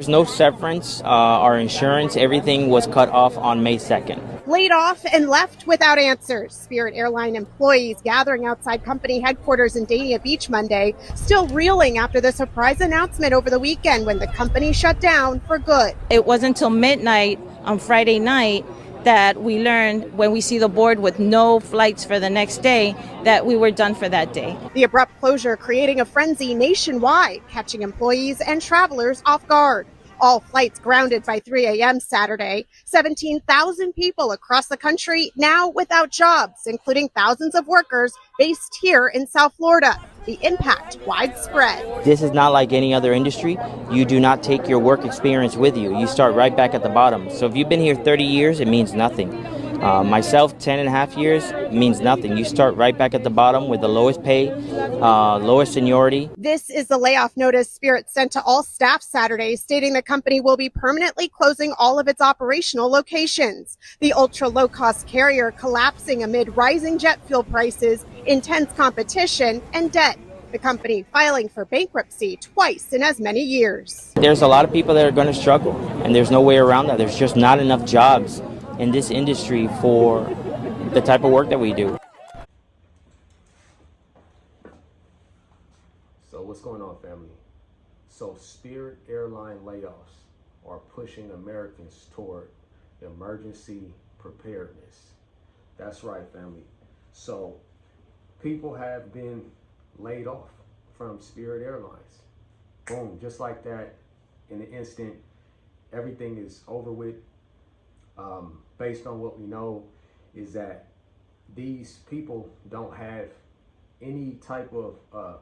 There's no severance, our insurance, everything was cut off on May 2nd. Laid off and left without answers. Spirit Airline employees gathering outside company headquarters in Dania Beach Monday, still reeling after the surprise announcement over the weekend when the company shut down for good. It wasn't until midnight on Friday night that we learned, when we see the board with no flights for the next day, that we were done for that day. The abrupt closure creating a frenzy nationwide, catching employees and travelers off guard. All flights grounded by 3 a.m. Saturday. 17,000 people across the country now without jobs, including thousands of workers based here in South Florida. The impact widespread. This is not like any other industry. You do not take your work experience with you. You start right back at the bottom. So if you've been here 30 years, it means nothing. Myself, 10 and a half years, means nothing. You start right back at the bottom with the lowest pay, lowest seniority. This is the layoff notice Spirit sent to all staff Saturday, stating the company will be permanently closing all of its operational locations. The ultra low-cost carrier collapsing amid rising jet fuel prices, intense competition, and debt. The company filing for bankruptcy twice in as many years. There's a lot of people that are going to struggle, and there's no way around that. There's just not enough jobs in this industry for the type of work that we do. So what's going on, family? So Spirit Airline layoffs are pushing Americans toward emergency preparedness. That's right, family. So people have been laid off from Spirit Airlines. Boom, just like that, in an instant, everything is over with. Based on what we know is that these people don't have any type of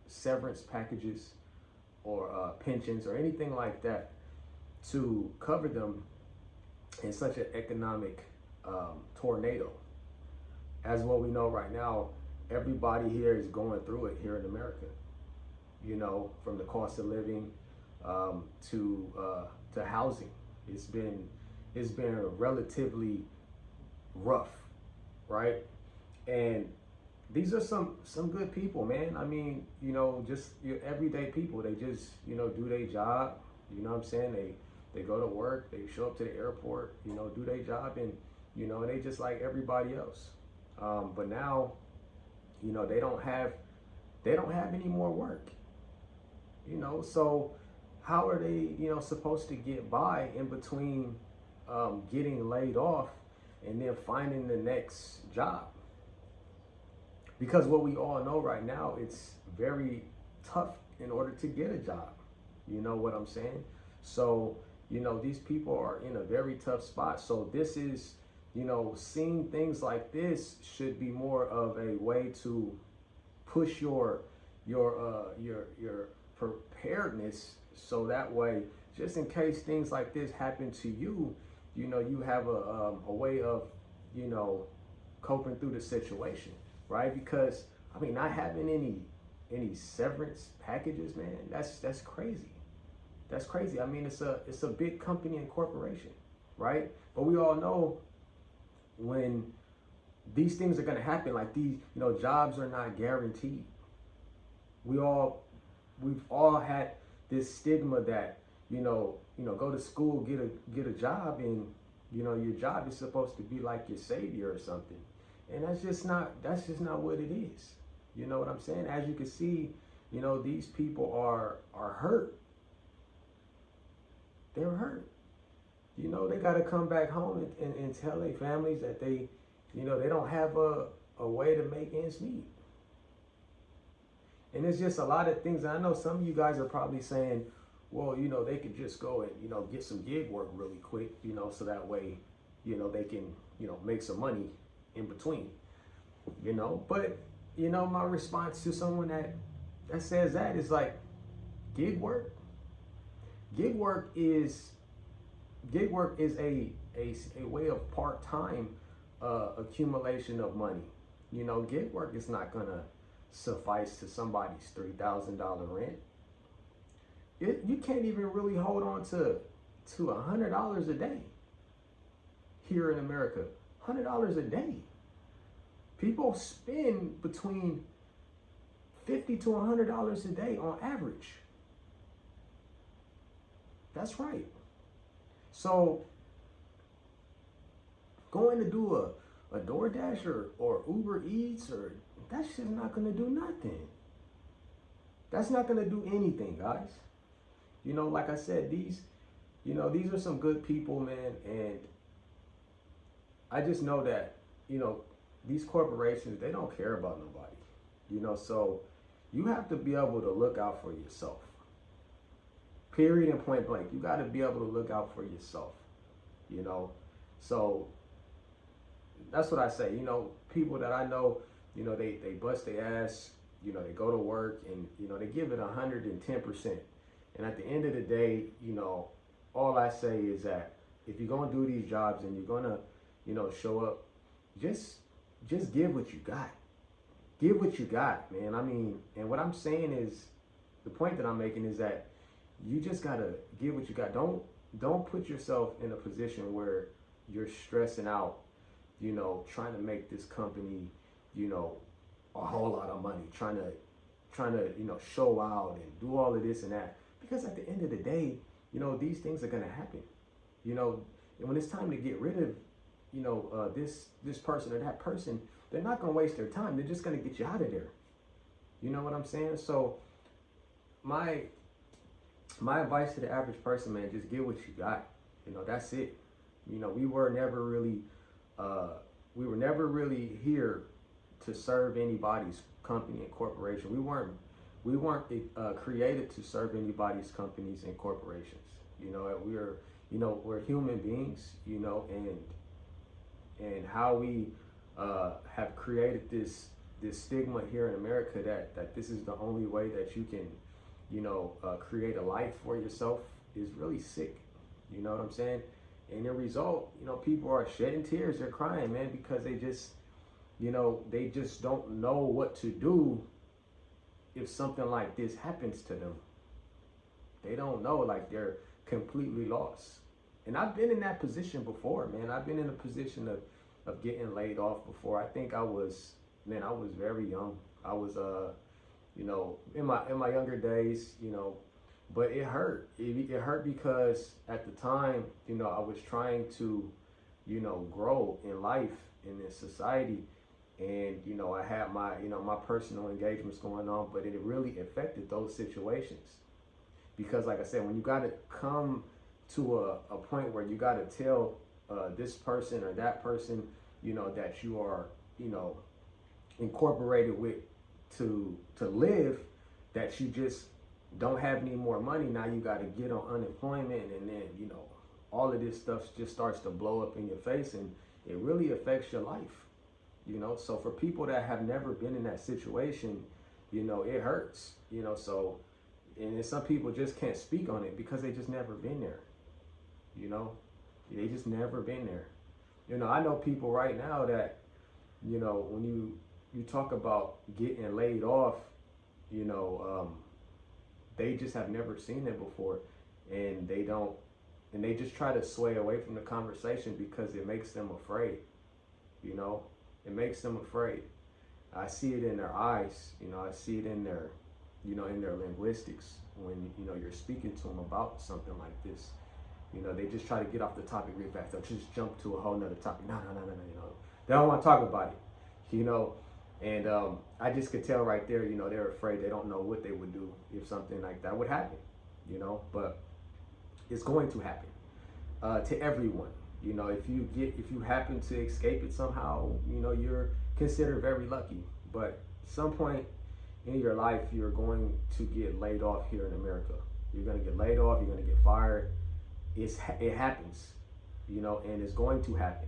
severance packages or pensions or anything like that to cover them in such an economic tornado. As what we know right now, everybody here is going through it here in America. You know, from the cost of living to housing. It's been relatively rough, right? And these are some good people, man. I mean, you know, just your everyday people. They just, you know, do their job. You know what I'm saying? They go to work, they show up to the airport, you know, do their job, and you know, they just like everybody else. But now, you know, they don't have any more work. You know, so how are they, you know, supposed to get by in between getting laid off and then finding the next job? Because what we all know right now, it's very tough in order to get a job. You know what I'm saying? So, you know, these people are in a very tough spot. So this is, you know, seeing things like this should be more of a way to push your preparedness, so that way, just in case things like this happen to you, you know, you have a way of, you know, coping through the situation, right? Because I mean, not having any severance packages, man, that's crazy. That's crazy. I mean, it's a big company and corporation, right? But we all know when these things are going to happen, like these, you know, jobs are not guaranteed. We've all had this stigma that, you know, go to school, get a job, and you know, your job is supposed to be like your savior or something. And that's just not what it is. You know what I'm saying? As you can see, you know, these people are hurt. They're hurt. You know, they got to come back home and tell their families that they, you know, they don't have a way to make ends meet. And it's just a lot of things. I know some of you guys are probably saying, well, you know, they could just go and, you know, get some gig work really quick, you know, so that way, you know, they can, you know, make some money in between, you know. But, you know, my response to someone that says that is like, gig work is a way of part-time accumulation of money. You know, gig work is not gonna suffice to somebody's $3,000 rent. You can't even really hold on to $100 a day here in America. $100 a day. People spend between $50 to $100 a day on average. That's right. So going to do a DoorDash or Uber Eats, or that shit's not gonna do nothing. That's not gonna do anything, guys. You know, like I said, these are some good people, man, and I just know that, these corporations, they don't care about nobody. So you have to be able to look out for yourself. Period and point blank. You got to be able to look out for yourself. So that's what I say. People that I know, they bust their ass, they go to work and, they give it 110%. And at the end of the day, all I say is that if you're going to do these jobs and you're going to, show up, just give what you got. Give what you got, man. I mean, and what I'm saying is, the point that I'm making is that you just got to give what you got. Don't put yourself in a position where you're stressing out, trying to make this company, a whole lot of money, trying to, show out and do all of this and that. Because at the end of the day, these things are going to happen. And when it's time to get rid of, this person or that person, they're not going to waste their time. They're just going to get you out of there. You know what I'm saying? So my advice to the average person, man, just get what you got. That's it. We were never really here to serve anybody's company and corporation. We weren't created to serve anybody's companies and corporations. We're human beings, and how we have created this stigma here in America that this is the only way that you can, create a life for yourself is really sick. You know what I'm saying? And the result, people are shedding tears, they're crying, man, because they just don't know what to do if something like this happens to them. They don't know, like they're completely lost. And I've been in that position before, man. I've been in a position of getting laid off before. I think I was very young. I was, in my younger days, but it hurt. It hurt because at the time, I was trying to, grow in life in this society. And, I had my, my personal engagements going on, but it really affected those situations. Because like I said, when you got to come to a point where you got to tell this person or that person, that you are, incorporated with to live, that you just don't have any more money. Now you got to get on unemployment, and then, all of this stuff just starts to blow up in your face, and it really affects your life. So for people that have never been in that situation, it hurts, so, and then some people just can't speak on it because they just never been there. They just never been there. I know people right now that, when you talk about getting laid off, they just have never seen it before, and they just try to sway away from the conversation because it makes them afraid. It makes them afraid. I see it in their eyes, I see it in their, in their linguistics when, you're speaking to them about something like this. They just try to get off the topic real fast. They'll just jump to a whole nother topic. No. They don't want to talk about it, and I just could tell right there, they're afraid. They don't know what they would do if something like that would happen, but it's going to happen to everyone. If you happen to escape it somehow, you're considered very lucky. But at some point in your life, you're going to get laid off here in America. You're going to get laid off. You're going to get fired. It happens, and it's going to happen.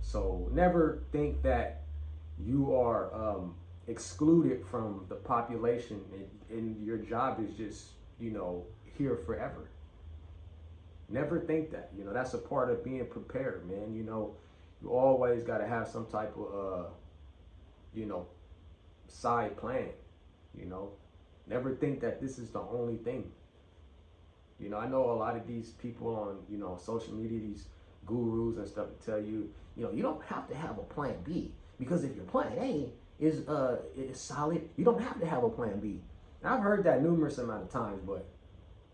So never think that you are excluded from the population and your job is just, here forever. Never think that. That's a part of being prepared, man. You always got to have some type of, side plan. Never think that this is the only thing. I know a lot of these people on, social media, these gurus and stuff tell you, you don't have to have a plan B, because if your plan A is solid, you don't have to have a plan B. And I've heard that numerous amount of times, but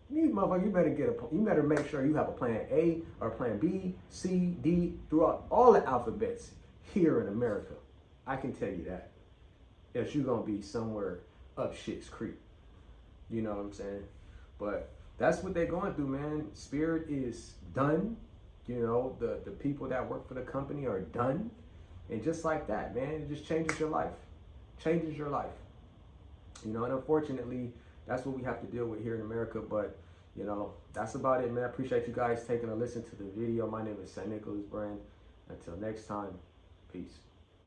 you better you better make sure you have a plan A or plan B, C, D throughout all the alphabets here in America. I can tell you that. Else you're gonna be somewhere up shit's creek. You know what I'm saying? But that's what they're going through, man. Spirit is done. You know, the people that work for the company are done. And just like that, man, it just changes your life. Changes your life. You know, and unfortunately, that's what we have to deal with here in America. But, you know, that's about it, man. I appreciate you guys taking a listen to the video. My name is St. Nicholas Brand. Until next time, peace.